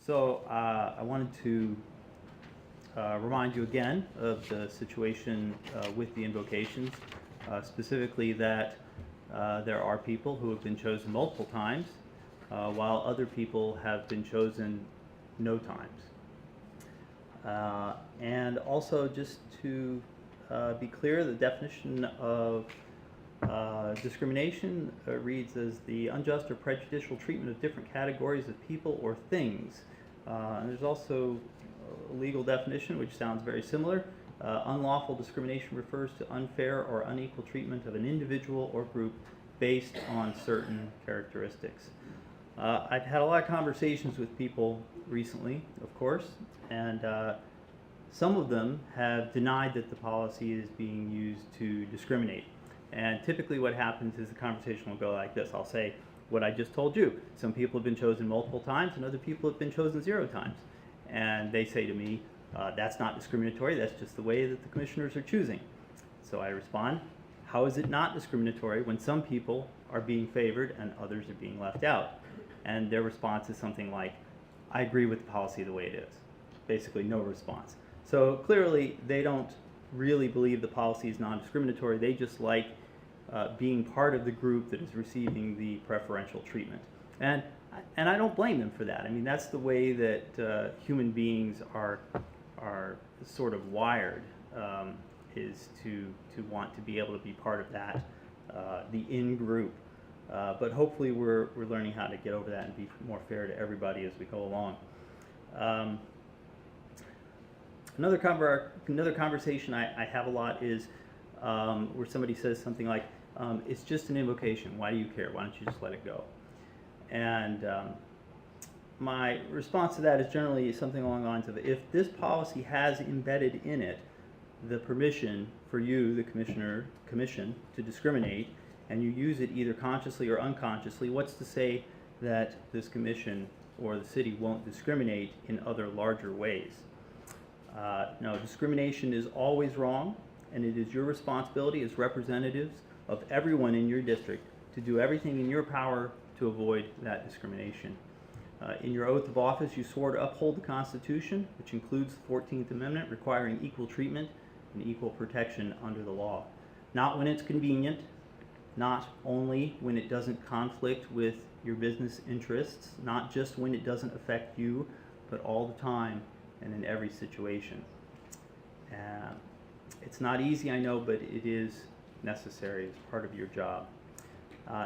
So I wanted to remind you again of the situation with the invocations, specifically that there are people who have been chosen multiple times, while other people have been chosen no times. And also, just to be clear, the definition of discrimination reads as the unjust or prejudicial treatment of different categories of people or things. And there's also a legal definition which sounds very similar. Unlawful discrimination refers to unfair or unequal treatment of an individual or group based on certain characteristics. I've had a lot of conversations with people recently, of course, and some of them have denied that the policy is being used to discriminate. And typically what happens is the conversation will go like this. I'll say what I just told you. Some people have been chosen multiple times and other people have been chosen 0 times. And they say to me, that's not discriminatory, that's just the way that the commissioners are choosing. So I respond, how is it not discriminatory when some people are being favored and others are being left out? And their response is something like, I agree with the policy the way it is. Basically no response. So clearly they don't really believe the policy is non-discriminatory. They just like being part of the group that is receiving the preferential treatment. And I don't blame them for that. I mean, that's the way that human beings are sort of wired, is to want to be able to be part of that, the in-group. But hopefully we're learning how to get over that and be more fair to everybody as we go along. Another conversation I have a lot is where somebody says something like, it's just an invocation, why do you care? Why don't you just let it go? And my response to that is generally something along the lines of, if this policy has embedded in it the permission for you, the commission, to discriminate, and you use it either consciously or unconsciously, what's to say that this commission or the city won't discriminate in other larger ways? No, discrimination is always wrong, and it is your responsibility as representatives of everyone in your district to do everything in your power to avoid that discrimination. In your oath of office, you swore to uphold the Constitution, which includes the 14th Amendment requiring equal treatment and equal protection under the law. Not when it's convenient, not only when it doesn't conflict with your business interests, not just when it doesn't affect you, but all the time and in every situation. It's not easy, I know, but it is necessary as part of your job.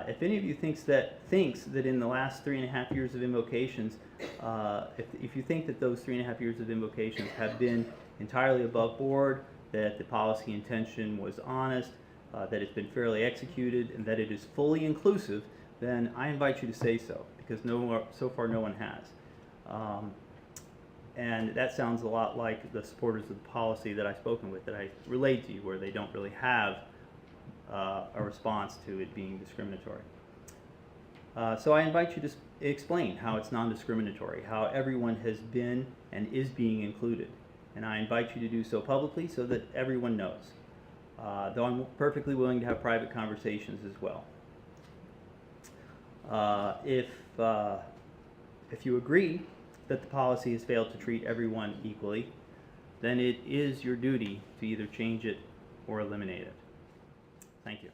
If any of you thinks that in the last 3.5 years of invocations, if you think that those 3.5 years of invocations have been entirely above board, that the policy intention was honest, that it's been fairly executed, and that it is fully inclusive, then I invite you to say so, because so far no one has. And that sounds a lot like the supporters of the policy that I've spoken with, that I relayed to you, where they don't really have a response to it being discriminatory. So I invite you to explain how it's non-discriminatory, how everyone has been and is being included. And I invite you to do so publicly so that everyone knows, though I'm perfectly willing to have private conversations as well. If you agree that the policy has failed to treat everyone equally, then it is your duty to either change it or eliminate it. Thank you.